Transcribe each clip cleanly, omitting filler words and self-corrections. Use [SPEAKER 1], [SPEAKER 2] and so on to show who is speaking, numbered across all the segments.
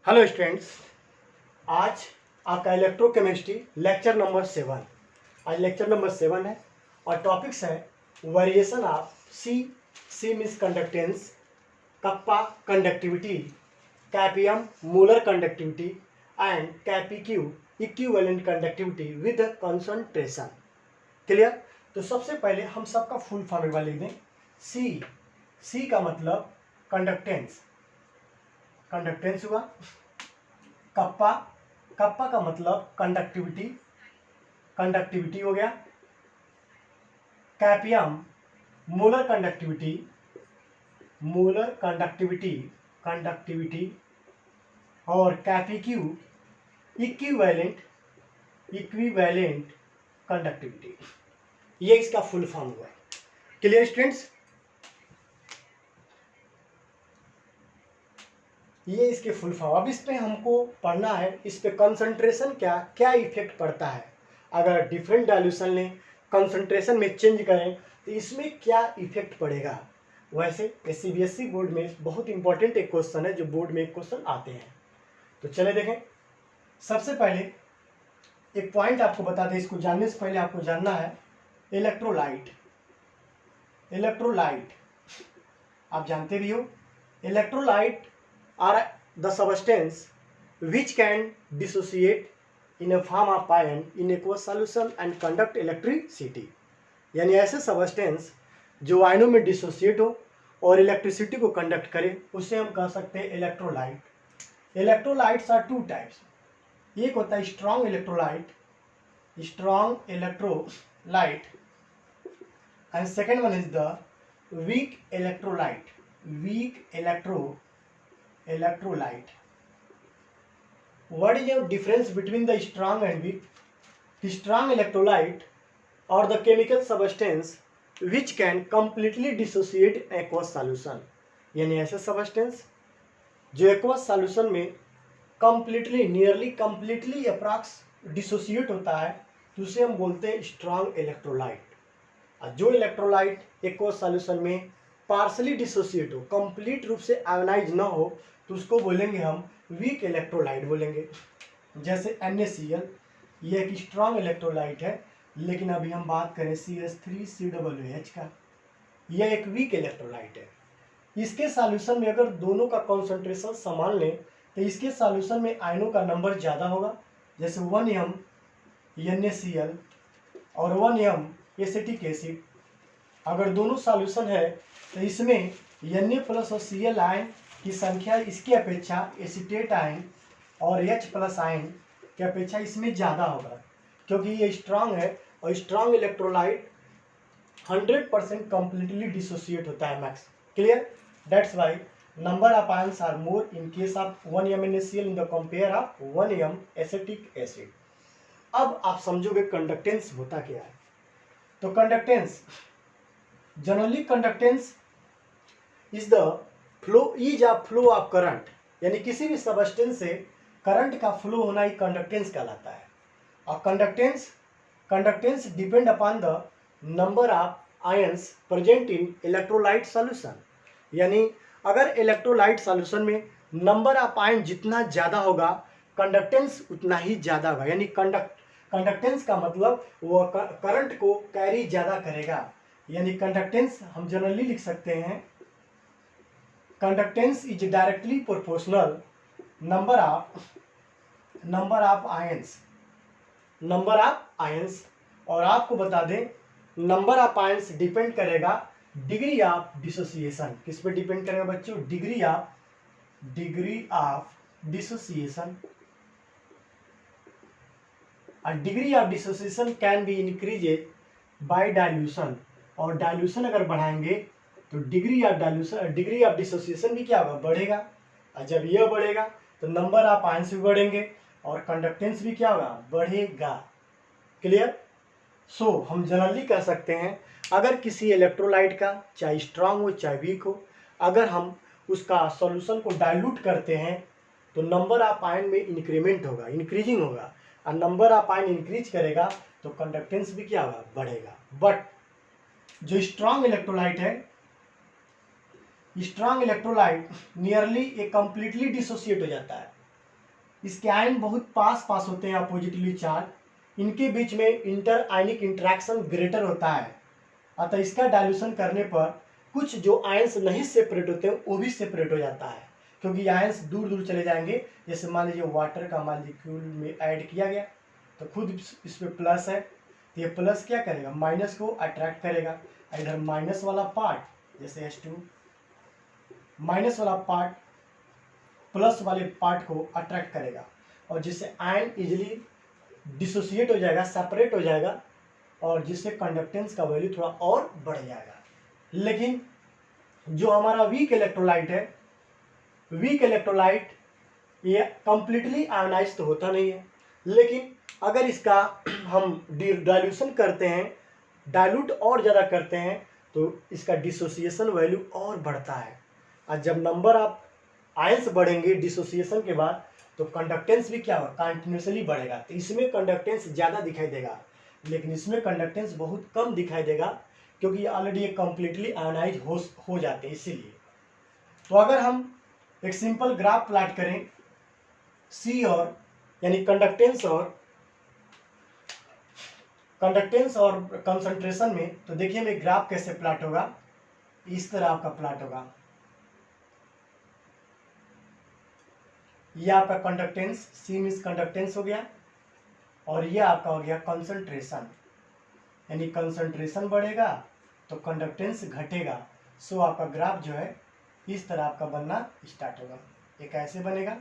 [SPEAKER 1] Hello students, आज आपका electrochemistry lecture number 7। आज लेक्चर नंबर 7 है और टॉपिक्स है variation of C means conductance, kappa conductivity, कैपियम मोलर कंडक्टिविटी एंड कैपीक्यू equivalent conductivity with concentration. Clear? तो सबसे पहले हम सबका फुल फॉर्म एक बार लिख दें। सी का मतलब कंडक्टेंस, कंडक्टेंस हुआ। कप्पा, कप्पा का मतलब कंडक्टिविटी, कंडक्टिविटी हो गया। कैपियम molar conductivity, molar conductivity, conductivity. और कैपीक्यू इक्विवेलेंट, इक्विवेलेंट कंडक्टिविटी। ये इसका फुल फॉर्म हुआ। Clear students? ये इसके फुल फॉर्म। अब इस पे हमको पढ़ना है, इस पे कंसंट्रेशन क्या क्या इफेक्ट पड़ता है। अगर डिफरेंट डाइल्यूशन लें, कंसंट्रेशन में चेंज करें तो इसमें क्या इफेक्ट पड़ेगा। वैसे सीबीएसई बोर्ड में बहुत इंपॉर्टेंट एक क्वेश्चन है, जो बोर्ड में एक क्वेश्चन आते हैं। तो चले देखें। सबसे पहले एक पॉइंट आपको बता दें, इसको जानने से पहले आपको जानना है इलेक्ट्रोलाइट। इलेक्ट्रोलाइट आप जानते भी हो। Electrolyte are the substance which can dissociate in a form of ion in aqueous solution and conduct electricity। यानी ऐसे सबस्टेंस जो आयनों में डिसोसिएट हो और इलेक्ट्रिसिटी को कंडक्ट करे, उसे हम कह सकते हैं electrolyte. Electrolytes are two types. एक होता है strong electrolyte, strong electrolyte, and second one is the weak electrolyte, weak electrolyte. What is the difference between the strong and weak? The strong electrolyte or the chemical substance which can completely dissociate aqueous solution। यानी ऐसे substance जो aqueous solution में completely, nearly completely approx dissociate होता है, तो उसे हम बोलते हैं strong electrolyte। और जो electrolyte aqueous solution में पार्सली डिसोसिएट हो, कंप्लीट रूप से आयोनाइज ना हो, तो उसको बोलेंगे हम वीक इलेक्ट्रोलाइट बोलेंगे। जैसे NaCl, ये एक स्ट्रॉन्ग इलेक्ट्रोलाइट है, लेकिन अभी हम बात करें CH3COOH का, यह एक वीक इलेक्ट्रोलाइट है। इसके सॉल्यूशन में अगर दोनों का कॉन्सेंट्रेशन समान लें तो इसके सॉल्यूशन में आयनों का नंबर ज़्यादा होगा। जैसे 1m NaCl और 1m एसिटिक एसिड, अगर दोनों सॉल्यूशन है तो इसमें Na प्लस और Cl आयन की संख्या इसकी अपेक्षा एसिटेट आयन और H प्लस आयन की अपेक्षा इसमें ज़्यादा होगा, क्योंकि ये स्ट्रांग है और स्ट्रांग इलेक्ट्रोलाइट 100% कंप्लीटली डिसोसिएट होता है max. Clear? That's why number of ions are more in case of 1m NaCl in the compare of 1m acetic acid. अब आप समझोगे कंडक्टेंस होता क्या है। तो conductance, generally conductance is the flow of current, यानी किसी भी सबस्टेंस से करंट का फ्लो होना ही कंडक्टेंस कहलाता है। और conductance depend upon the number of ions present in electrolyte solution. यानी अगर इलेक्ट्रोलाइट सॉल्यूशन में नंबर ऑफ आयन जितना ज़्यादा होगा, कंडक्टेंस उतना ही ज़्यादा होगा। यानी कंडक्टेंस का मतलब वो करंट को कैरी ज़्यादा करेगा। यानी कंडक्टेंस हम जनरली लिख सकते हैं, conductance is directly proportional number of ions. और आपको बता दें, नंबर ऑफ आयंस डिपेंड करेगा डिग्री ऑफ डिसोसिएशन। किस पे डिपेंड करेगा बच्चों? Degree of dissociation. और degree of dissociation can be increased by dilution, और डाइल्यूशन अगर बढ़ाएंगे तो डिग्री ऑफ डिसोसिएशन भी क्या होगा? बढ़ेगा। और जब यह बढ़ेगा तो नंबर ऑफ आयंस भी बढ़ेंगे और कंडक्टेंस भी क्या होगा? बढ़ेगा। क्लियर? सो हम जनरली कह सकते हैं, अगर किसी इलेक्ट्रोलाइट का चाहे स्ट्रांग हो चाहे वीक हो, अगर हम उसका सॉल्यूशन को डाइल्यूट करते हैं तो नंबर ऑफ आयन में इंक्रीमेंट होगा, इंक्रीजिंग होगा। और नंबर ऑफ आयन इंक्रीज करेगा तो कंडक्टेंस भी क्या होगा? बढ़ेगा। बट जो स्ट्रॉन्ग इलेक्ट्रोलाइट है, स्ट्रॉन्ग इलेक्ट्रोलाइट नियरली ये कंप्लीटली डिसोसिएट हो जाता है। इसके आयन बहुत पास पास होते हैं अपोजिटली चार्ज, इनके बीच में इंटर आयनिक इंटरेक्शन ग्रेटर होता है, अतः इसका डाइल्यूशन करने पर कुछ जो आयंस नहीं सेपरेट होते हैं वो भी सेपरेट हो जाता है, क्योंकि आयंस दूर दूर चले जाएंगे। जैसे मान लीजिए वाटर का मॉलिक्यूल में ऐड किया गया तो खुद इस पे प्लस है, तो ये प्लस क्या करेगा, माइनस को अट्रैक्ट करेगा। इधर माइनस वाला पार्ट जैसे H2, माइनस वाला पार्ट प्लस वाले पार्ट को अट्रैक्ट करेगा, और जिससे आयन इजिली डिसोसिएट हो जाएगा, सेपरेट हो जाएगा, और जिससे कंडक्टेंस का वैल्यू थोड़ा और बढ़ जाएगा। लेकिन जो हमारा वीक इलेक्ट्रोलाइट है, वीक इलेक्ट्रोलाइट ये कंप्लीटली आयनाइज तो होता नहीं है, लेकिन अगर इसका हम डाइल्यूशन करते हैं, डाइल्यूट और ज़्यादा करते हैं, तो इसका डिसोसिएशन वैल्यू और बढ़ता है। और जब नंबर ऑफ आयंस बढ़ेंगे डिसोसिएशन के बाद, तो कंडक्टेंस भी क्या होगा, कंटिन्यूसली बढ़ेगा। तो इसमें कंडक्टेंस ज़्यादा दिखाई देगा, लेकिन इसमें कंडक्टेंस बहुत कम दिखाई देगा, क्योंकि ऑलरेडी ये कंप्लीटली आयनाइज हो जाते हैं इसीलिए। तो अगर हम एक सिंपल ग्राफ प्लॉट करें सी और यानी कंडक्टेंस और कंसंट्रेशन में, तो देखिए मैं ग्राफ कैसे प्लॉट होगा, इस तरह आपका प्लॉट होगा। ये आपका कंडक्टेंस, सी मीन्स कंडक्टेंस हो गया, और ये आपका हो गया कंसंट्रेशन, यानी कंसंट्रेशन बढ़ेगा तो कंडक्टेंस घटेगा। सो आपका ग्राफ जो है इस तरह आपका बनना स्टार्ट होगा। ये कैसे बनेगा,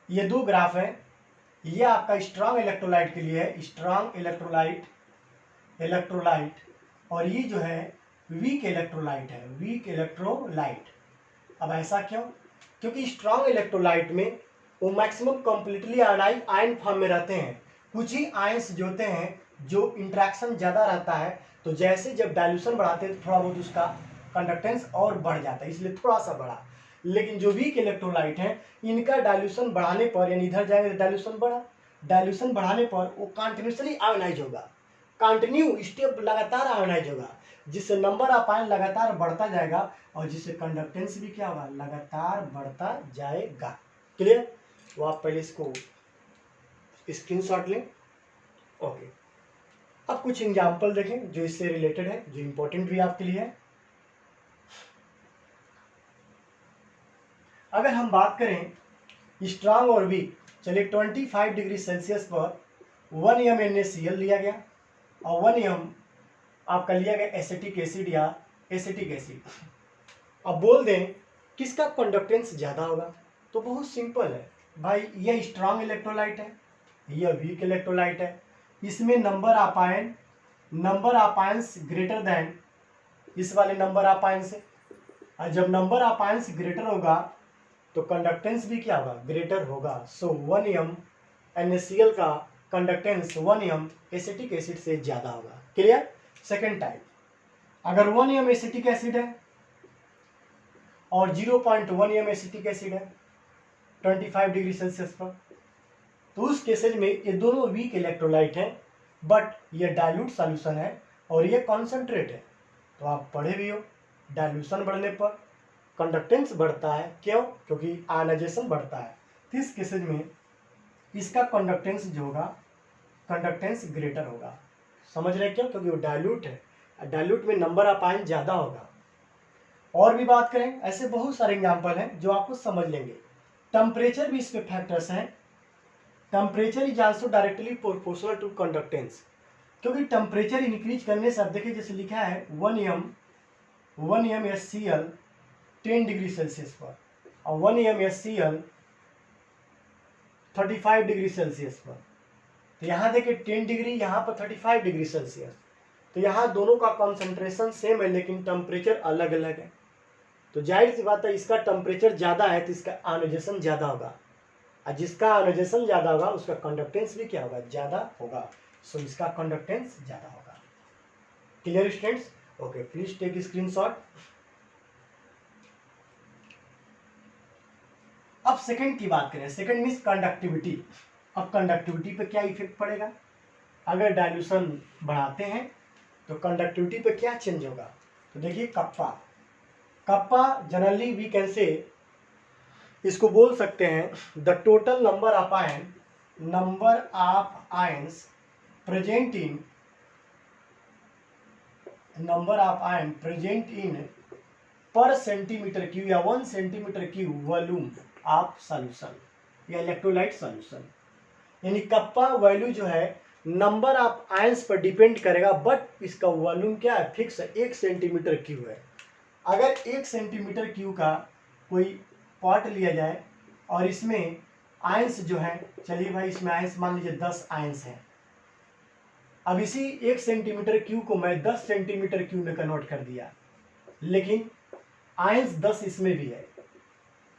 [SPEAKER 1] ये दो ग्राफ है। ये आपका स्ट्रांग इलेक्ट्रोलाइट के लिए है, स्ट्रांग इलेक्ट्रोलाइट, और ये जो है वीक इलेक्ट्रोलाइट है, वीक इलेक्ट्रोलाइट। अब ऐसा क्यों, क्योंकि स्ट्रांग इलेक्ट्रोलाइट में वो मैक्सिमम कंप्लीटली आयन फॉर्म में रहते हैं। कुछ ही आयंस जो होते हैं जो इंट्रैक्शन ज़्यादा रहता है, तो जैसे जब डाइल्यूशन बढ़ाते हैं तो थोड़ा बहुत उसका कंडक्टेंस और बढ़ जाता है, इसलिए थोड़ा सा बढ़ा। लेकिन जो वीक इलेक्ट्रोलाइट हैं, इनका डाइल्यूशन बढ़ाने पर, यानी इधर जाएंगे तो डाइल्यूशन बढ़ा, डाइल्यूशन बढ़ाने पर वो कंटिन्यूसली आयोनाइज होगा, कंटिन्यू स्टेप लगातार आयोनाइज होगा, जिससे नंबर ऑफ आयन लगातार बढ़ता जाएगा, और जिससे कंडक्टेंस भी क्या होगा, लगातार बढ़ता जाएगा। क्लियर। तो आप पहले इसको स्क्रीनशॉट लें। ओके, अब कुछ एग्जाम्पल देखें जो इससे रिलेटेड है, जो इंपॉर्टेंट भी आपके लिए है। अगर हम बात करें स्ट्रांग और वीक, चलिए 25 डिग्री सेल्सियस पर 1 m NaCl लिया गया, और 1 m आपका लिया गया एसिटिक एसिड या एसिटिक एसिड। अब बोल दें किसका कंडक्टेंस ज़्यादा होगा, तो बहुत सिंपल है भाई, यह स्ट्रांग इलेक्ट्रोलाइट है, यह वीक इलेक्ट्रोलाइट है। इसमें number of ions greater than इस वाले नंबर ऑफ आयन से, और जब नंबर ऑफ आयंस ग्रेटर होगा तो कंडक्टेंस भी क्या होगा, ग्रेटर होगा। सो 1 m NaCl का कंडक्टेंस 1 m एसिटिक एसिड से ज़्यादा होगा। क्लियर। सेकेंड टाइप, अगर 1 m एसिटिक एसिड है और 0.1 m एसिटिक एसिड है 25 डिग्री सेल्सियस पर, तो उस केसेज में ये दोनों वीक इलेक्ट्रोलाइट हैं, बट ये डाइल्यूट सॉल्यूशन है और ये कॉन्सेंट्रेट है। तो आप पढ़े भी हो, डाइल्यूशन बढ़ने पर कंडक्टेंस बढ़ता है, क्यों, क्योंकि आयनाइजेशन बढ़ता है। तो इस केसेज में इसका कंडक्टेंस जो होगा, कंडक्टेंस ग्रेटर होगा। समझ रहे क्यों, क्योंकि वो डाइल्यूट है, डाइल्यूट में नंबर ऑफ आयन ज़्यादा होगा। और भी बात करें, ऐसे बहुत सारे एग्जाम्पल हैं जो आपको समझ लेंगे। टेम्परेचर भी इस पे फैक्टर्स हैं। Temperature is also directly proportional to conductance, क्योंकि टेम्परेचर इंक्रीज करने से, अब देखिए जैसे लिखा है 1 m SCl 10 डिग्री सेल्सियस पर, और 1 m SCl 35 डिग्री सेल्सियस पर। तो यहाँ देखिए 10 डिग्री, यहाँ पर 35 डिग्री सेल्सियस, तो यहाँ दोनों का कॉन्सेंट्रेशन सेम है, लेकिन टेम्परेचर अलग अलग है। तो जाहिर सी बात है, इसका टेम्परेचर ज़्यादा है तो इसका आयोनाइजेशन ज़्यादा होगा, और जिसका आयोनाइजेशन ज़्यादा होगा उसका कंडक्टेंस भी क्या होगा, ज़्यादा होगा। सो इसका कंडक्टेंस ज़्यादा होगा। Clear students. Okay, please take screenshot. अब सेकंड की बात करें, सेकंड मीन्स कंडक्टिविटी। अब कंडक्टिविटी पे क्या इफेक्ट पड़ेगा, अगर डाइल्यूशन बढ़ाते हैं तो कंडक्टिविटी पे क्या चेंज होगा। तो देखिए kappa generally we can say, इसको बोल सकते हैं the total number of ions present in per centimetre cube या 1 centimetre cube volume of solution या इलेक्ट्रोलाइट सॉल्यूशन। यानी कप्पा वैल्यू जो है नंबर ऑफ आयंस पर डिपेंड करेगा, बट इसका वॉल्यूम क्या है, फिक्स है, 1 सेंटीमीटर क्यूब है। अगर 1 सेंटीमीटर क्यूब का कोई पॉट लिया जाए और इसमें आयंस जो है, चलिए भाई इसमें आयंस मान लीजिए 10 आयंस हैं। अब इसी 1 सेंटीमीटर क्यूब को मैं 10 सेंटीमीटर क्यूब में कन्वर्ट कर दिया, लेकिन आयंस 10 इसमें भी है।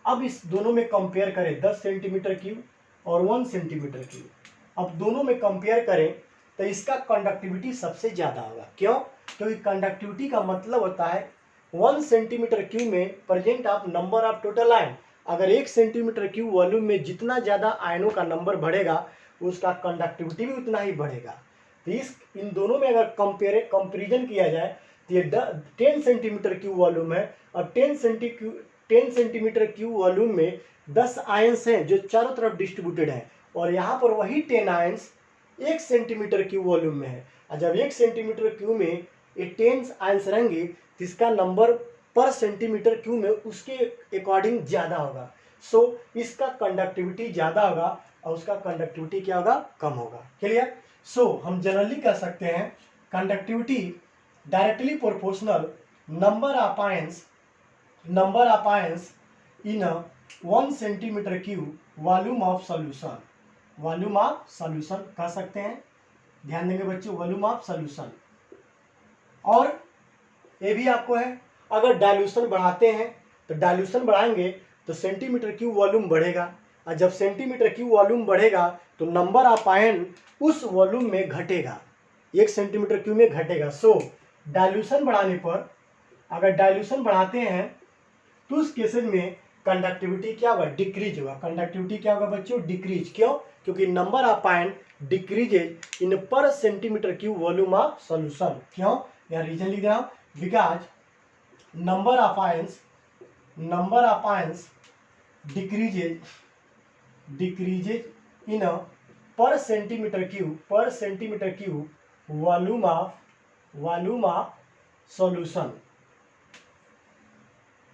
[SPEAKER 1] अब इस दोनों में कंपेयर करें 10 सेंटीमीटर क्यूब और 1 सेंटीमीटर क्यूब। अब दोनों में कंपेयर करें तो इसका कंडक्टिविटी सबसे ज़्यादा होगा। क्यों? क्योंकि कंडक्टिविटी का मतलब होता है 1 सेंटीमीटर क्यूब में present of number of total ion. अगर 1 सेंटीमीटर क्यूब वॉल्यूम में जितना ज़्यादा आयनों का नंबर बढ़ेगा उसका कंडक्टिविटी भी उतना ही बढ़ेगा। तो इन दोनों में अगर कंपेरिजन किया जाए तो ये 10 सेंटीमीटर क्यूब वॉल्यूम है और 10 सेंटीमीटर क्यूब वॉल्यूम में 10 आयंस हैं जो चारों तरफ डिस्ट्रीब्यूटेड हैं, और यहाँ पर वही 10 आयंस 1 सेंटीमीटर क्यूब वॉल्यूम में है। और जब 1 सेंटीमीटर क्यूब में ये 10 आयंस रहेंगे तो इसका नंबर पर सेंटीमीटर क्यूब में उसके अकॉर्डिंग ज़्यादा होगा। सो इसका कंडक्टिविटी ज़्यादा होगा और उसका कंडक्टिविटी क्या होगा, कम होगा। क्लियर? सो हम जनरली कह सकते हैं conductivity directly proportional number of ions in 1 centimetre cube volume of solution कह सकते हैं। ध्यान देंगे बच्चों, वॉल्यूम ऑफ सॉल्यूशन। और ये भी आपको है, अगर डाइल्यूशन बढ़ाते हैं तो डाइल्यूशन बढ़ाएंगे तो सेंटीमीटर क्यूब वॉल्यूम बढ़ेगा, और जब सेंटीमीटर क्यूब वॉल्यूम बढ़ेगा तो नंबर ऑफ आयन उस वॉल्यूम में घटेगा, 1 सेंटीमीटर क्यूब में घटेगा। सो डाइल्यूशन बढ़ाने पर, अगर डाइल्यूशन बढ़ाते हैं तो उस केसेस में कंडक्टिविटी क्या होगा, डिक्रीज होगा। कंडक्टिविटी क्या होगा बच्चों, डिक्रीज। क्यों? क्योंकि number of ion decreases in per centimetre cube volume of solution. क्यों? यहाँ रीजन लिख रहा हूं, because number of ions decreases in per centimetre cube volume of solution.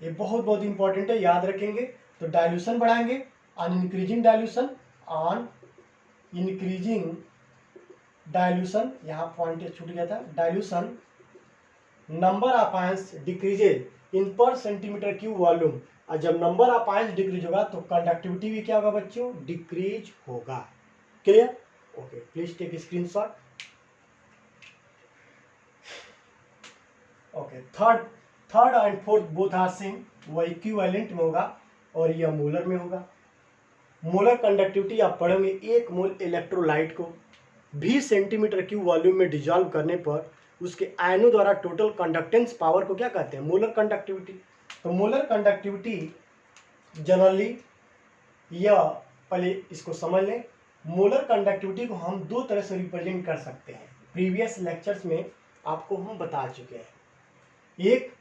[SPEAKER 1] ये बहुत इंपॉर्टेंट है, याद रखेंगे। तो डाइल्यूशन बढ़ाएंगे, ऑन इंक्रीजिंग डाइल्यूशन, यहाँ पॉइंट छूट गया था, dilution number of ions decreases in per centimetre cube volume. और जब नंबर ऑफ आयंस डिक्रीज होगा तो कंडक्टिविटी भी क्या होगा बच्चों, डिक्रीज होगा। Clear? Okay, please take screenshot. Okay, third and fourth both are same, वो इक्विवेलेंट में होगा और यह मोलर में होगा। मोलर कंडक्टिविटी आप पढ़ेंगे, 1 मोल इलेक्ट्रोलाइट को 20 सेंटीमीटर क्यूब वॉल्यूम में डिजॉल्व करने पर उसके आयनों द्वारा टोटल कंडक्टेंस पावर को क्या कहते हैं, मोलर कंडक्टिविटी। तो मोलर कंडक्टिविटी जनरली, यह पहले इसको समझ लें, मोलर कंडक्टिविटी को हम 2 तरह से रिप्रेजेंट कर सकते हैं। प्रीवियस लेक्चर्स में आपको हम बता चुके हैं। एक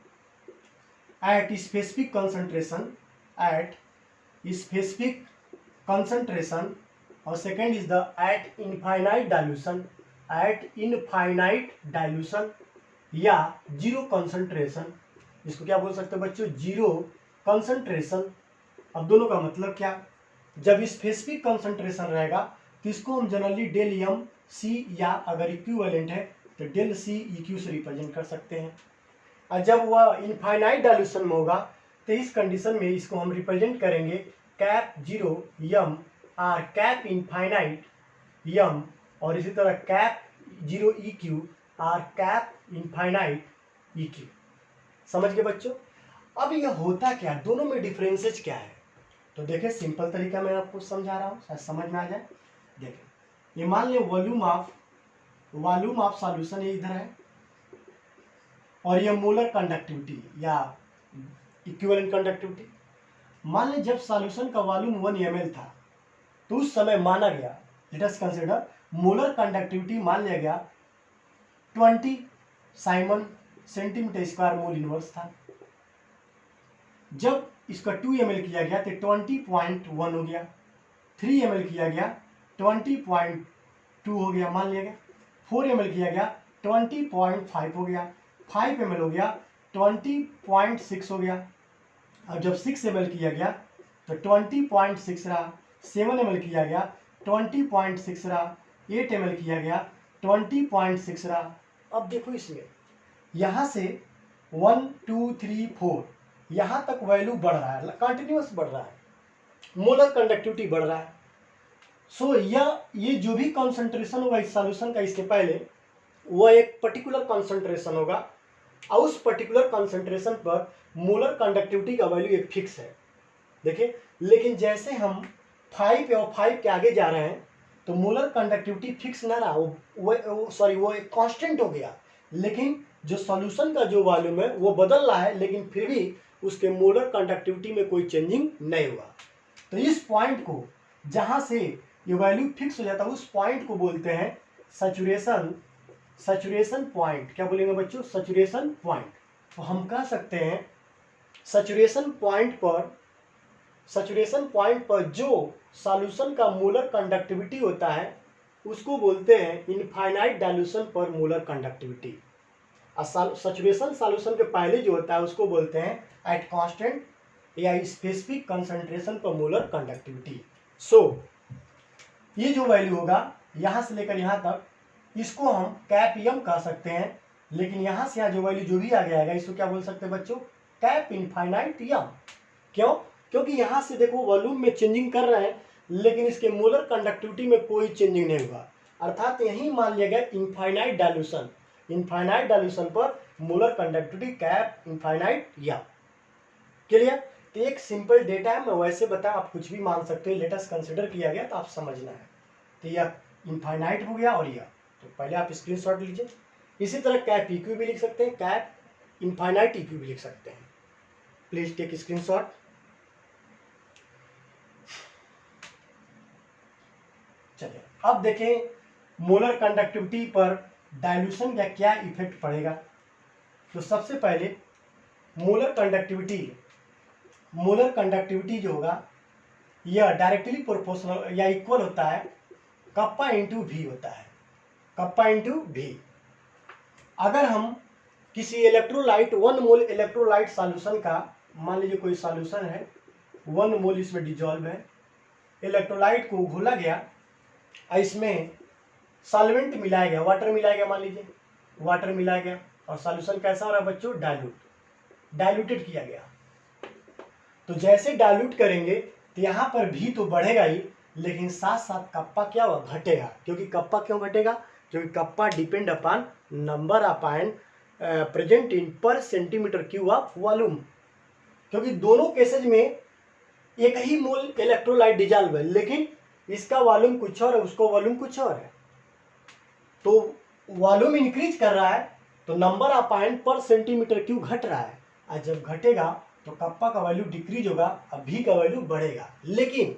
[SPEAKER 1] एट स्पेसिफिक कंसंट्रेशन और second is the eight infinite dilution या जीरो कंसंट्रेशन। इसको क्या बोल सकते हो बच्चों, जीरो कंसंट्रेशन। अब दोनों का मतलब क्या, जब स्पेसिफिक कंसंट्रेशन रहेगा तो इसको हम जनरली डेल एम सी, या अगर इक्विवेलेंट है तो डेल सी EQ से रिप्रेजेंट कर सकते हैं। और जब वह इनफाइनाइट डाइल्यूशन में होगा तो इस कंडीशन में इसको हम रिप्रेजेंट करेंगे cap zero m or cap infinite m, और इसी तरह cap zero EQ or cap infinite EQ। समझ गए बच्चों? अब यह होता क्या, दोनों में डिफरेंसेस क्या है? तो देखिए, सिंपल तरीका मैं आपको समझा रहा हूँ, शायद समझ में आ जाए। देखिए, ये मान लिया वॉल्यूम ऑफ सॉल्यूशन ये इधर है, और ये मोलर कंडक्टिविटी या इक्विवेलेंट कंडक्टिविटी। मान लें जब सॉल्यूशन का वॉल्यूम 1 ml था तो उस समय माना गया, let us consider, molar conductivity मान लिया गया 20 Simon centimetre square mole inverse था। जब इसका 2 ml किया गया तो 20.1 हो गया, 3 ml किया गया 20.2 हो गया मान लिया गया, 4 ml किया गया 20.5 हो गया, 5 ml हो गया 20.6 हो गया। अब जब 6 ml किया गया तो 20.6 रहा, 7 ml किया गया 20.6 रहा, 8 ml किया गया 20.6 रहा। अब देखो इसमें यहाँ से 1 2 3 4 यहाँ तक वैल्यू बढ़ रहा है, कंटिन्यूअस बढ़ रहा है, मोलर कंडक्टिविटी बढ़ रहा है। सो ये जो भी कॉन्सेंट्रेशन होगा इस सॉल्यूशन का इसके पहले, वह एक पर्टिकुलर कॉन्सेंट्रेशन होगा और उस पर्टिकुलर कॉन्सेंट्रेशन पर मोलर कंडक्टिविटी का वैल्यू एक फिक्स है। देखिए, लेकिन जैसे हम 5 और 5 के आगे जा रहे हैं तो मोलर कंडक्टिविटी फिक्स ना रहा, वो एक कांस्टेंट हो गया, लेकिन जो सॉल्यूशन का जो वॉल्यूम है वो बदल रहा है, लेकिन फिर भी उसके मोलर कंडक्टिविटी में कोई चेंजिंग नहीं हुआ। तो इस पॉइंट को जहां से ये वैल्यू फिक्स हो जाता है उस पॉइंट को बोलते हैं सैचुरेशन पॉइंट। क्या बोलेंगे बच्चों? Saturation point. तो हम कह सकते हैं सैचुरेशन पॉइंट पर जो सॉल्यूशन का मोलर कंडक्टिविटी होता है उसको बोलते हैं इनफाइनाइट डाइल्यूशन पर मोलर कंडक्टिविटी। सैचुरेशन सॉल्यूशन के पहले जो होता है उसको बोलते हैं एट कांस्टेंट या स्पेसिफिक कंसंट्रेशन पर मोलर कंडक्टिविटी। सो ये जो वैल्यू होगा यहाँ से लेकर यहाँ तक, इसको हम कैप यम कह सकते हैं, लेकिन यहाँ से यहाँ जो वैल्यू जो भी आगे आएगा इसको क्या बोल सकते हैं बच्चों? कैप इनफाइनाइट यम। क्यों? क्योंकि यहाँ से देखो वॉल्यूम में चेंजिंग कर रहे हैं लेकिन इसके मोलर कंडक्टिविटी में कोई चेंजिंग नहीं हुआ, अर्थात यही मान लिया गया इनफाइनाइट डाइल्यूशन पर मोलर कंडक्टिविटी कैप इनफाइनाइट यम। क्लियर? तो एक सिंपल डेटा है, मैं वैसे बता, आप कुछ भी मान सकते हो, लेटेस्ट कंसिडर किया गया तो आप समझना है। तो यह इनफाइनाइट हो गया और यह, तो पहले आप स्क्रीनशॉट लीजिए। इसी तरह कैप इक्यू भी लिख सकते हैं, कैप इनफाइनाइट इक्यू भी लिख सकते हैं। Please take screenshot. चलिए अब देखें मोलर कंडक्टिविटी पर डाइल्यूशन का क्या इफेक्ट पड़ेगा। तो सबसे पहले मोलर कंडक्टिविटी जो होगा यह डायरेक्टली प्रोपोर्शनल या इक्वल होता है कप्पा इंटू भी होता है, कप्पा इंटू भी। अगर हम किसी इलेक्ट्रोलाइट 1 मोल इलेक्ट्रोलाइट सॉल्यूशन का, मान लीजिए कोई सॉल्यूशन है 1 मोल इसमें डिजॉल्व है, इलेक्ट्रोलाइट को घोला गया, इसमें सॉल्वेंट मिलाया गया, वाटर मिलाया गया, मान लीजिए वाटर मिलाया गया और सॉल्यूशन कैसा हो रहा है बच्चों? डाइल्यूटेड किया गया। तो जैसे डाइल्यूट करेंगे तो यहाँ पर भी तो बढ़ेगा ही, लेकिन साथ साथ कप्पा क्या होगा? घटेगा। क्योंकि कप्पा क्यों घटेगा? क्योंकि kappa depend upon number of ion present in per centimetre cube of volume. क्योंकि दोनों केसेज में एक ही मोल इलेक्ट्रोलाइट डिजॉल्व है, लेकिन इसका वॉल्यूम कुछ और है, उसको वॉल्यूम कुछ और है। तो वॉल्यूम इंक्रीज कर रहा है तो नंबर ऑफ आयन पर सेंटीमीटर क्यूब घट रहा है, और जब घटेगा तो कप्पा का वैल्यू डिक्रीज होगा और भी का वैल्यू बढ़ेगा। लेकिन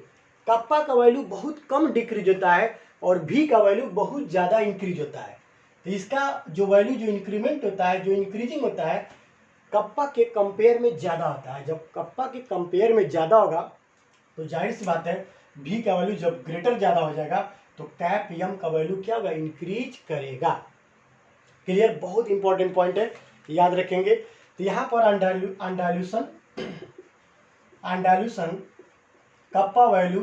[SPEAKER 1] कप्पा का वैल्यू बहुत कम डिक्रीज होता है और भी का वैल्यू बहुत ज़्यादा इंक्रीज होता है। तो इसका जो वैल्यू जो इंक्रीमेंट होता है, जो इंक्रीजिंग होता है, कप्पा के कंपेयर में ज़्यादा होता है। जब कप्पा के कंपेयर में ज़्यादा होगा तो जाहिर सी बात है भी का वैल्यू जब ग्रेटर ज़्यादा हो जाएगा तो कैप यम का वैल्यू क्या होगा? इंक्रीज करेगा। क्लियर? बहुत इंपॉर्टेंट पॉइंट है, याद रखेंगे। तो यहाँ पर on dilution kappa value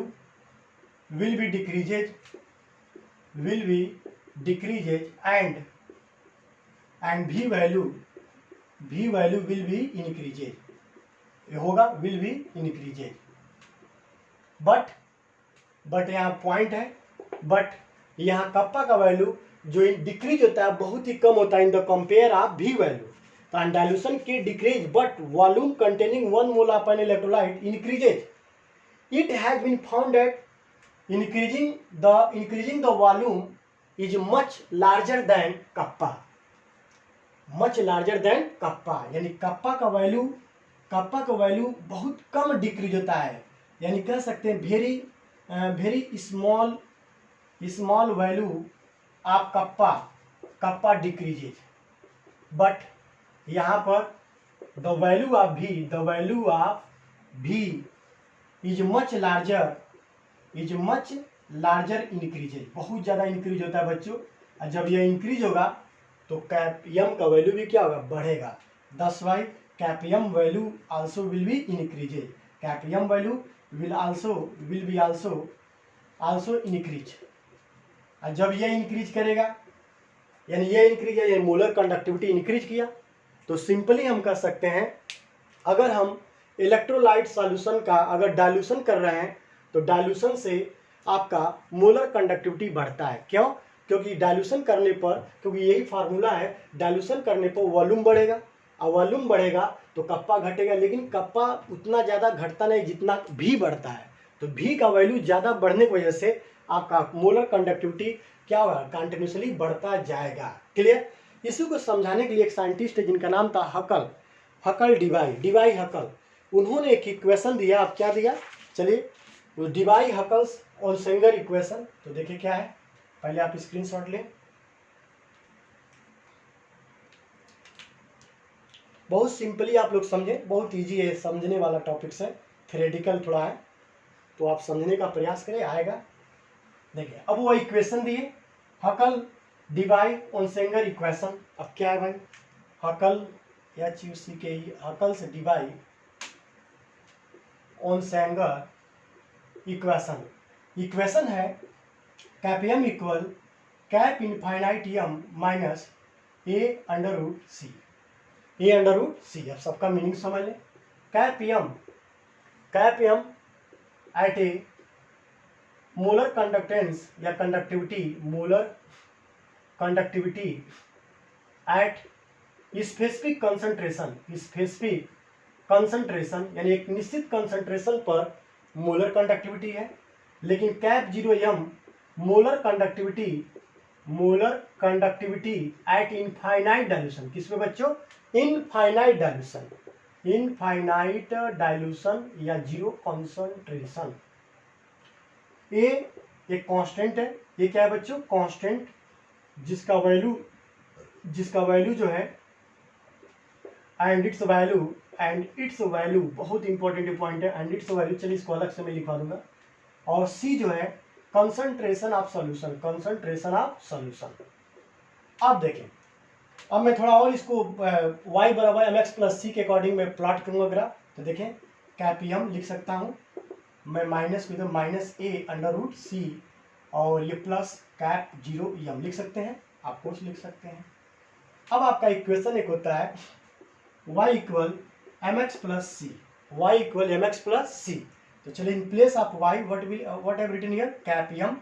[SPEAKER 1] will be decreases and v value will be increases, ये होगा will be increases। बट यहाँ पॉइंट है, बट यहाँ कप्पा का वैल्यू जो डिक्रीज होता है बहुत ही कम होता है in the compare of v value. तो अनडाइल्यूशन की decrease but volume containing 1 mole of an electrolyte increases. It has been found that increasing the volume is much larger than kappa, यानी कप्पा का वैल्यू बहुत कम decrease होता है, यानी कह सकते हैं very small value of kappa decreases. But यहाँ पर the value of V is much larger increases, बहुत ज़्यादा इंक्रीज होता है बच्चों। और जब यह इंक्रीज होगा तो कैप यम का वैल्यू भी क्या होगा, बढ़ेगा। दस why cap m value also will be increases, cap m value will be also increase. और जब यह इंक्रीज करेगा, यानी ये इंक्रीज है, ये मोलर कंडक्टिविटी इंक्रीज किया, तो सिंपली हम कह सकते हैं अगर हम इलेक्ट्रोलाइट सॉल्यूशन का अगर डाइल्यूशन कर रहे हैं तो डाइल्यूशन से आपका मोलर कंडक्टिविटी बढ़ता है। क्यों? क्योंकि डाइल्यूशन करने पर, क्योंकि यही फार्मूला है, डाइल्यूशन करने पर वॉल्यूम बढ़ेगा, और वॉल्यूम बढ़ेगा तो कप्पा घटेगा, लेकिन कप्पा उतना ज़्यादा घटता नहीं जितना भी बढ़ता है। तो भी का वैल्यू ज़्यादा बढ़ने की वजह से आपका मोलर कंडक्टिविटी क्या होगा, कंटिन्यूसली बढ़ता जाएगा। क्लियर? इसी को समझाने के लिए एक साइंटिस्ट है जिनका नाम था हकल डिवाई हकल, उन्होंने एक इक्वेशन दिया। आप क्या दिया, चलिए डिवाई हकल्स ओनसेंगर इक्वेशन, तो देखिए क्या है, पहले आप स्क्रीनशॉट लें। बहुत सिंपली आप लोग समझें, बहुत इजी है, समझने वाला टॉपिक्स है, थ्योरेटिकल थोड़ा है, तो आप समझने का प्रयास करें, आएगा। देखिए अब वो इक्वेशन दिए, हकल डिवाई ओनसेंगर इक्वेशन। अब क्या है भाई, Huckel HUCKE Huckel's Debye Onsager equation है cap m equal cap infinite m minus a under root c. अब सबका मीनिंग समझ लें। Cap m at a molar conductance या कंडक्टिविटी एट स्पेसिफिक कंसंट्रेशन यानी एक निश्चित कंसंट्रेशन पर मोलर कंडक्टिविटी है। लेकिन cap 0m molar conductivity at infinite dilution, किसमें बच्चों, इनफाइनाइट डाइल्यूशन या जीरो कंसंट्रेशन। ए एक कांस्टेंट है, ये क्या है बच्चों, कांस्टेंट, जिसका वैल्यू जो है एंड इट्स वैल्यू बहुत इंपॉर्टेंट पॉइंट है, एंड इट्स वैल्यू, चलिए इसको अलग से मैं लिखवा दूंगा। और सी जो है कंसंट्रेशन ऑफ सॉल्यूशन। अब देखें, अब मैं थोड़ा और इसको y बराबर mx प्लस सी के अकॉर्डिंग मैं प्लॉट करूंगा ग्राफ। तो देखें कैप एम लिख सकता हूं मैं, माइनस में तो माइनस ए अंडर रूट सी, और ये प्लस कैप 0m लिख सकते हैं, आप कुछ लिख सकते हैं। अब आपका इक्वेशन एक होता है y equal m x plus c. तो चलिए in place of y what have written here, cap m,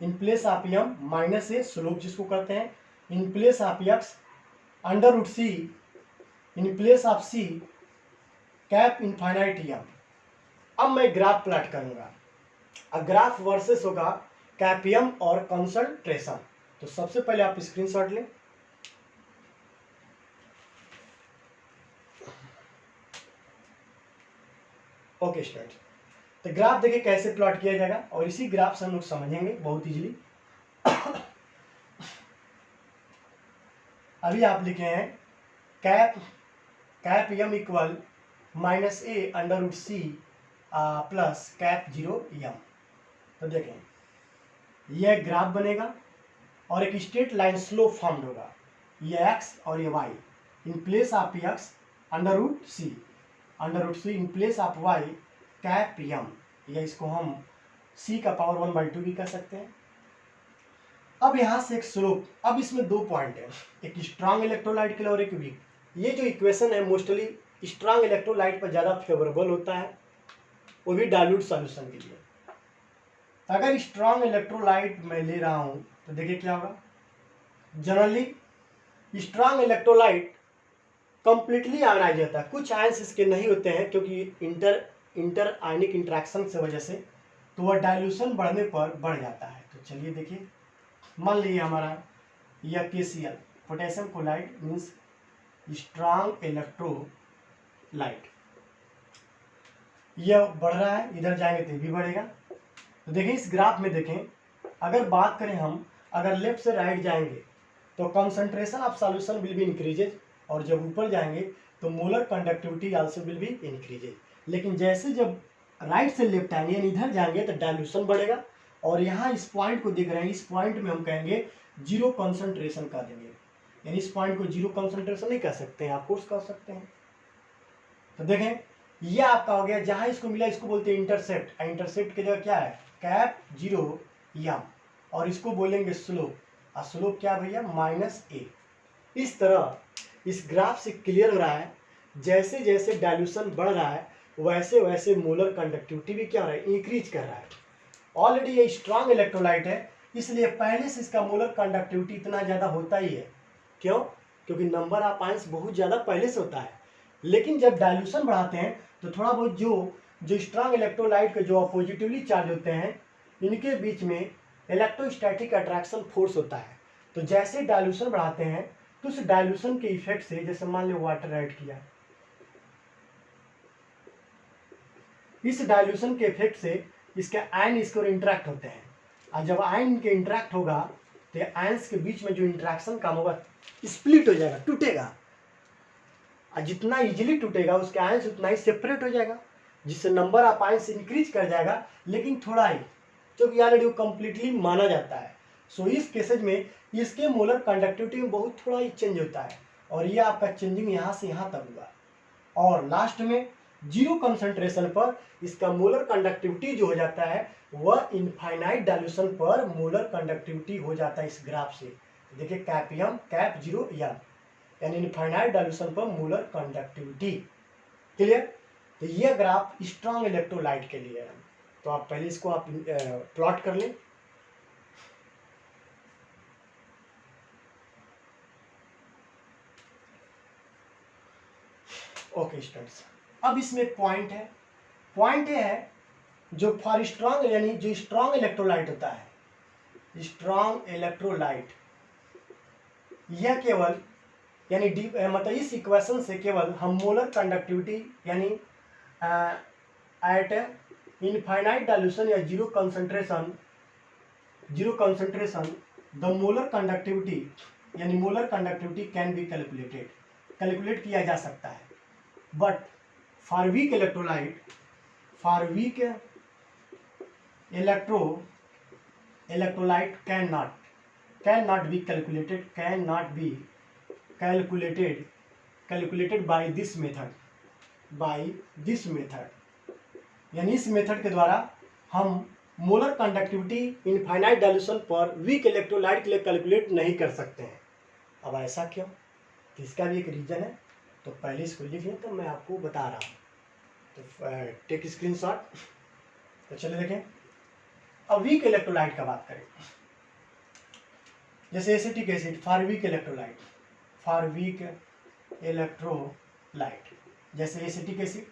[SPEAKER 1] in place of m minus a slope जिसको कहते हैं, in place of x under root c, in place of c cap infinite m। अब मैं graph plot करूंगा, अब graph versus होगा cap m और concentration. तो सबसे पहले आप स्क्रीनशॉट लें। ओके स्टूडेंट, तो ग्राफ देखिए कैसे प्लॉट किया जाएगा, और इसी ग्राफ से हम लोग समझेंगे बहुत इजीली। अभी आप लिखे हैं cap m equal minus a under root c plus cap 0m। तो देखें यह ग्राफ बनेगा और एक स्ट्रेट लाइन स्लोप फॉर्म होगा, ये x और ये y, in place of x under root c in place of y cap m, या इसको हम c का पावर 1/2 भी कह सकते हैं। अब यहाँ से एक स्लोप, अब इसमें दो पॉइंट है, एक स्ट्रांग इलेक्ट्रोलाइट के लिए और एक वीक। ये जो इक्वेशन है मोस्टली स्ट्रांग इलेक्ट्रोलाइट पर ज़्यादा फेवरेबल होता है, वो भी डाइल्यूट सॉल्यूशन के लिए। अगर स्ट्रांग इलेक्ट्रोलाइट मैं ले रहा हूँ तो देखिए क्या होगा, generally strong electrolyte completely ionise होता है, कुछ आयंस इसके नहीं होते हैं क्योंकि इंटर आयनिक इंट्रैक्शन से वजह से, तो वह डाइल्यूशन बढ़ने पर बढ़ जाता है। तो चलिए देखिए, मान लीजिए हमारा यह KCl potassium chloride means strong electrolyte, यह बढ़ रहा है, इधर जाएंगे तो भी बढ़ेगा। तो देखिए इस ग्राफ में देखें, अगर बात करें हम, अगर लेफ्ट से राइट जाएंगे तो concentration of solution will be increases, और जब ऊपर जाएंगे तो molar conductivity also will be increases. लेकिन जैसे जब राइट से लेफ्ट आएंगे यानी इधर जाएंगे तो डायल्यूशन बढ़ेगा। और यहाँ इस पॉइंट को देख रहे हैं, इस पॉइंट में हम कहेंगे जीरो कंसंट्रेशन का देंगे, यानी इस पॉइंट को जीरो कंसंट्रेशन नहीं कह सकते हैं, आप कोर्स कर सकते हैं। तो देखें ये आपका हो गया, जहां इसको मिला इसको बोलते हैं इंटरसेप्ट। इंटरसेप्ट की जगह क्या है, कैप जीरो यम, और इसको बोलेंगे स्लोप। और स्लोप क्या भैया, -a। इस तरह इस ग्राफ से क्लियर हो रहा है जैसे जैसे डायल्यूशन बढ़ रहा है वैसे वैसे मोलर कंडक्टिविटी भी क्या हो रहा है, इंक्रीज कर रहा है। ऑलरेडी ये स्ट्रांग इलेक्ट्रोलाइट है, इसलिए पहले से इसका मोलर कंडक्टिविटी इतना ज़्यादा होता ही है। क्यों, क्योंकि नंबर ऑफ आयंस बहुत ज़्यादा पहले से होता है। लेकिन जब डायल्यूशन बढ़ाते हैं तो थोड़ा बहुत जो स्ट्रांग इलेक्ट्रोलाइट के जो पॉजिटिवली चार्ज होते हैं इनके बीच में इलेक्ट्रोस्टैटिक अट्रैक्शन फोर्स होता है। तो जैसे डायल्यूशन बढ़ाते हैं तो उस डायल्यूशन के इफेक्ट से, जैसे मान लो वाटर ऐड किया, इस डायल्यूशन के इफेक्ट से इसके आयन इसके और इंटरेक्ट होते हैं। और जब आयन इनके इंटरेक्ट होगा तो आयंस के बीच में जो इंटरेक्शन काम होगा स्प्लिट हो जाएगा, टूटेगा। और जितना इजीली टूटेगा उसके आयंस उतना ही सेपरेट हो जाएगा, जिससे नंबर ऑफ आयंस इंक्रीज कर जाएगा, लेकिन थोड़ा ही, क्योंकि ऑलरेडी वो कंप्लीटली माना जाता है। सो इस केसेज में इसके मोलर कंडक्टिविटी में बहुत थोड़ा ही चेंज होता है, और ये आपका चेंजिंग यहाँ से यहाँ तक हुआ। और लास्ट में जीरो कंसंट्रेशन पर इसका मोलर कंडक्टिविटी जो हो जाता है वह इनफाइनाइट डायल्यूशन पर मोलर कंडक्टिविटी हो जाता है। इस ग्राफ से देखिए कैपियम कैप जीरो यम, यानी इनफाइनाइट डायल्यूशन पर मोलर कंडक्टिविटी। क्लियर। तो ये ग्राफ स्ट्रॉन्ग इलेक्ट्रोलाइट के लिए है। तो आप पहले इसको आप प्लॉट कर लें। ओके स्टूडेंट्स, अब इसमें पॉइंट है। पॉइंट ये है जो फॉर स्ट्रॉन्ग, यानी जो स्ट्रॉन्ग इलेक्ट्रोलाइट होता है, स्ट्रॉन्ग इलेक्ट्रोलाइट, यह केवल यानी मतलब इस इक्वेशन से केवल हम मोलर कंडक्टिविटी यानी एट इनफाइनाइट डायल्यूशन या zero concentration the molar conductivity यानी molar conductivity can be calculate किया जा सकता है। But for weak electrolyte, for weak electrolyte cannot be calculated by this method, यानी इस मेथड के द्वारा हम मोलर कंडक्टिविटी इनफाइनाइट डायल्यूशन पर वीक इलेक्ट्रोलाइट के लिए कैलकुलेट नहीं कर सकते हैं। अब ऐसा क्यों, तो इसका भी एक रीजन है। तो पहले इसको लिख लें, तो मैं आपको बता रहा हूँ। तो टेक स्क्रीनशॉट। तो चलिए देखें, अब वीक इलेक्ट्रोलाइट का बात करें, जैसे acetic acid for weak electrolyte, जैसे एसिटिक एसिड।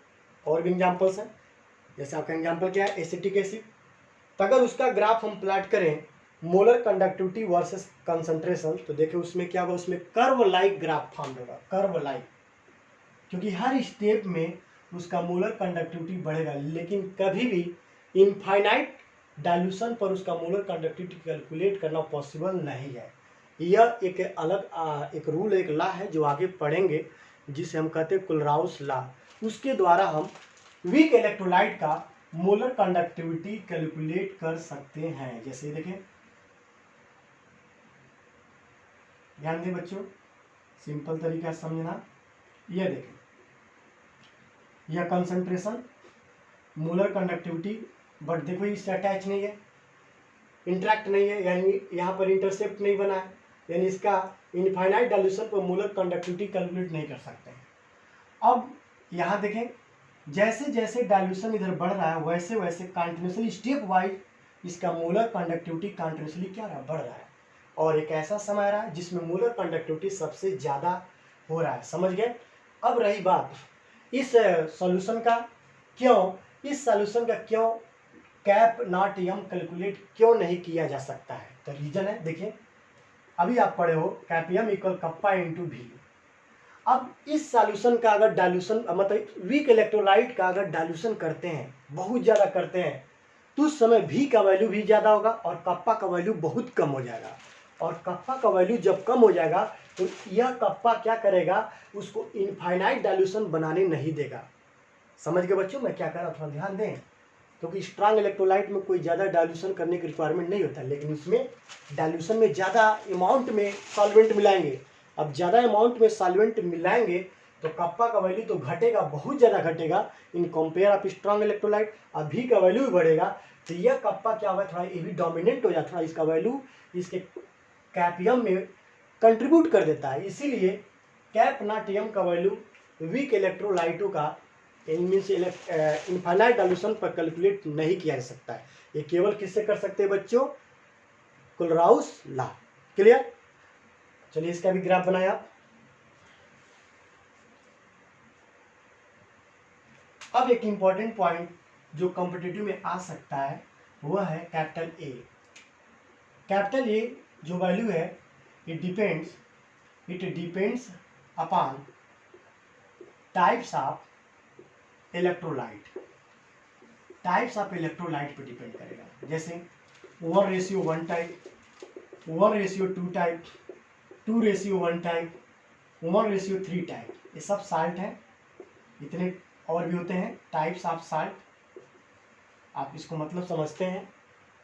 [SPEAKER 1] और भी एग्जाम्पल्स हैं, जैसे आपका एग्जाम्पल क्या है, एसिटिक एसिड। तो अगर उसका ग्राफ हम प्लॉट करें मोलर कंडक्टिविटी वर्सेस कंसंट्रेशन, तो देखिए उसमें क्या होगा, उसमें कर्व लाइक ग्राफ फॉर्म होगा, कर्व लाइक, क्योंकि हर स्टेप में उसका मोलर कंडक्टिविटी बढ़ेगा। लेकिन कभी भी इनफाइनाइट डायल्यूशन पर उसका मोलर कंडक्टिविटी कैलकुलेट करना पॉसिबल नहीं है। यह एक अलग एक रूल, एक लॉ है जो आगे पढ़ेंगे, जिसे हम कहते हैं कुलराउस लॉ। उसके द्वारा हम वीक इलेक्ट्रोलाइट का मोलर कंडक्टिविटी कैलकुलेट कर सकते हैं। जैसे देखें, ध्यान दें बच्चों, सिंपल तरीका समझना। यह देखें, यह कंसंट्रेशन, मोलर कंडक्टिविटी, बट देखो इससे अटैच नहीं है, इंटरेक्ट नहीं है, यानी यहाँ पर इंटरसेप्ट नहीं बना है, यानी इसका इनफाइनाइट डायल्यूशन पर मोलर कंडक्टिविटी कैलकुलेट नहीं कर सकते हैं। अब यहाँ देखें, जैसे जैसे डायल्यूशन इधर बढ़ रहा है वैसे वैसे कंटिन्यूसली स्टेप वाइज इसका मोलर कंडक्टिविटी कंटिन्यूसली क्या रहा, बढ़ रहा है। और एक ऐसा समय आ रहा है जिसमें मोलर कंडक्टिविटी सबसे ज़्यादा हो रहा है। समझ गए। अब रही बात इस सॉल्यूशन का, क्यों इस सॉल्यूशन का क्यों कैप नॉट यम कैलकुलेट क्यों नहीं किया जा सकता है, तो रीजन है। देखिए अभी आप पढ़े हो कैपियम इक्वल कप्पा इंटू वी। अब इस सॉल्यूशन का अगर डायल्यूशन मतलब वीक इलेक्ट्रोलाइट का अगर डायल्यूशन करते हैं, बहुत ज़्यादा करते हैं, तो उस समय भी का वैल्यू भी ज़्यादा होगा और कप्पा का वैल्यू बहुत कम हो जाएगा। और कप्पा का वैल्यू जब कम हो जाएगा तो यह कप्पा क्या करेगा, उसको इनफाइनाइट डाइल्यूशन बनाने नहीं देगा। समझ गए बच्चों मैं क्या कर रहा, थोड़ा ध्यान दें, क्योंकि स्ट्रांग इलेक्ट्रोलाइट में कोई ज़्यादा डाइल्यूशन करने की रिक्वायरमेंट नहीं होता, लेकिन इसमें डाइल्यूशन में ज़्यादा अमाउंट में सॉल्वेंट मिलाएंगे। अब ज़्यादा अमाउंट में सॉल्वेंट मिलाएंगे तो कप्पा का वैल्यू तो घटेगा, बहुत ज़्यादा घटेगा in compare of strong electrolyte. अभी का वैल्यू भी बढ़ेगा, तो यह कप्पा क्या होगा, थोड़ा ये भी डोमिनेंट हो जाता है, इसका वैल्यू इसके कैपियम में कंट्रीब्यूट कर देता है। इसीलिए कैप नॉट यम का वैल्यू वीक इलेक्ट्रोलाइटों का मीन्स इनफाइनाइट डाइल्यूशन पर कैलकुलेट नहीं किया जा सकता है। ये केवल किससे कर सकते हैं बच्चों, कुलराउस लॉ। क्लियर, चलिए इसका भी ग्राफ बनाया आप। अब एक इंपॉर्टेंट पॉइंट जो कॉम्पिटिटिव में आ सकता है वह है कैपिटल ए। कैपिटल ए जो वैल्यू है it depends upon types of electrolyte. Types of electrolyte पे डिपेंड करेगा, जैसे 1:1 टाइप, 1:2 टाइप, 2:1 टाइप, 1:3 टाइप, ये सब साल्ट हैं। इतने और भी होते हैं टाइप्स ऑफ साल्ट, आप इसको मतलब समझते हैं।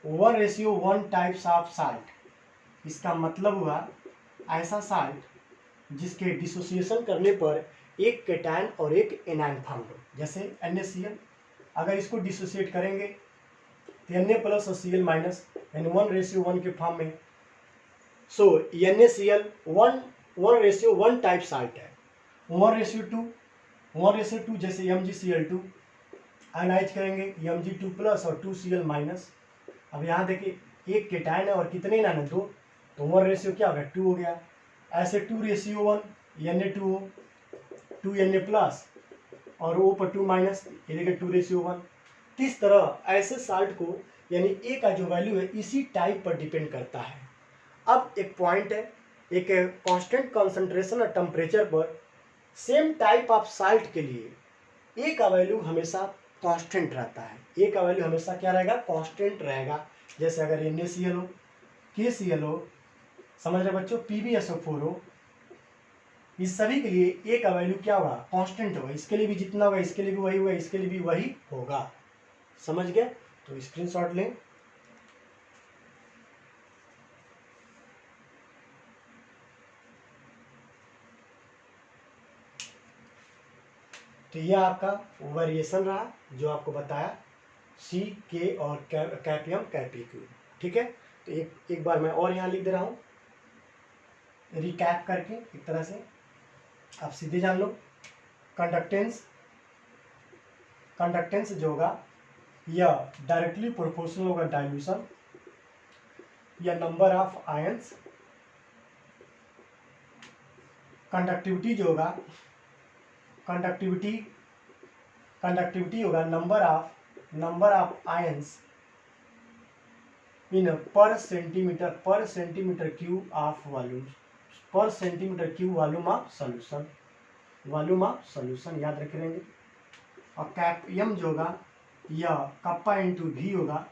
[SPEAKER 1] 1:1 टाइप्स ऑफ साल्ट, इसका मतलब हुआ ऐसा साल्ट जिसके डिसोसिएशन करने पर एक केटायन और एक एनायन फॉर्म हो, जैसे NaCl। अगर इसको डिसोसिएट करेंगे तो Na प्लस और Cl माइनस यानी 1:1 के फॉर्म में। सो NaCl 1:1 टाइप साल्ट है। 1:2 जैसे MgCl2 आयनाइज करेंगे Mg2 प्लस और 2Cl माइनस। अब यहाँ देखिए एक केटायन है और कितने एनायन है, 2, तो 1 क्या हो गया, 2 हो गया। ऐसे 2:1 Na2O 2Na प्लस और O पर 2 माइनस, ये देखिए 2:1। इस तरह ऐसे साल्ट को यानी ए का जो वैल्यू है इसी टाइप पर डिपेंड करता है। अब एक पॉइंट है, एक कांस्टेंट कंसंट्रेशन और टेम्परेचर पर सेम टाइप ऑफ साल्ट के लिए ए का वैल्यू हमेशा कांस्टेंट रहता है। ए का वैल्यू हमेशा क्या रहेगा, कांस्टेंट रहेगा। जैसे अगर NaCl हो, KCl हो, समझ रहे बच्चों, PbSO4 हो, इस सभी के लिए ए का वैल्यू क्या होगा, कांस्टेंट होगा। इसके लिए भी जितना होगा इसके लिए भी वही होगा, इसके लिए भी वही होगा। समझ गए, तो स्क्रीनशॉट लें। तो यह आपका वेरिएशन रहा जो आपको बताया C, K और कैपियम कैपीक्यू। ठीक है, तो एक बार मैं और यहाँ लिख दे रहा हूँ रिकैप करके, एक तरह से आप सीधे जान लो। कंडक्टेंस जो होगा यह डायरेक्टली प्रोपोर्शनल होगा डाइल्यूशन या नंबर ऑफ आयंस। कंडक्टिविटी जो होगा कंडक्टिविटी होगा number of ions in per centimetre cube of volume, पर centimetre cube volume of solution याद रखेंगे। और कैपियम जो होगा यह कप्पा इंटू V होगा,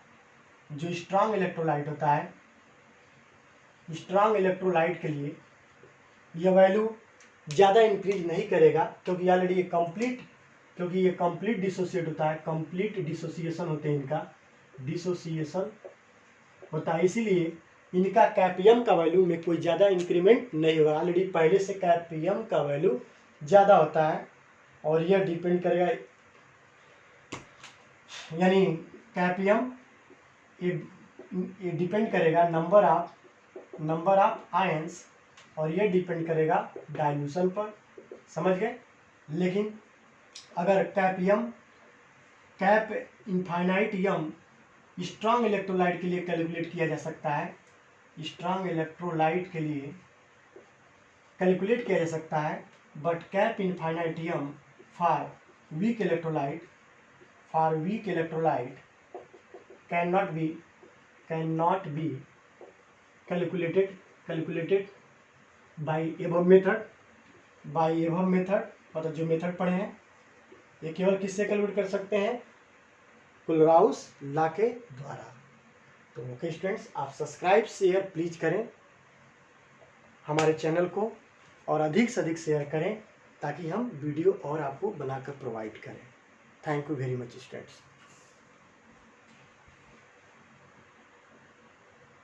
[SPEAKER 1] जो स्ट्रांग इलेक्ट्रोलाइट होता है। स्ट्रांग इलेक्ट्रोलाइट के लिए यह वैल्यू ज़्यादा इंक्रीज नहीं करेगा, क्योंकि ऑलरेडी ये कंप्लीट डिसोसिएट होता है, कंप्लीट डिसोसिएशन होते हैं, इनका डिसोसिएशन होता है, इसीलिए इनका कैपियम का वैल्यू में कोई ज़्यादा इंक्रीमेंट नहीं होगा। ऑलरेडी पहले से कैपियम का वैल्यू ज़्यादा होता है और यह डिपेंड करेगा, यानी कैपियम ये डिपेंड करेगा नंबर ऑफ आयंस और ये डिपेंड करेगा डाइल्यूशन पर। समझ गए, लेकिन अगर कैप इनफाइनाइट यम स्ट्रांग इलेक्ट्रोलाइट के लिए कैलकुलेट किया जा सकता है, स्ट्रांग इलेक्ट्रोलाइट के लिए कैलकुलेट किया जा सकता है, but cap infinite Yama for weak electrolyte cannot be calculated by above method। मतलब जो मेथड पढ़े हैं ये केवल किससे कैलकुलेट कर सकते हैं, कुलराउस लॉ के द्वारा। तो ओके स्टूडेंट्स, आप सब्सक्राइब शेयर प्लीज करें हमारे चैनल को। और अधिक से अधिक शेयर करें ताकि हम वीडियो और आपको बनाकर प्रोवाइड करें। Thank you very much students.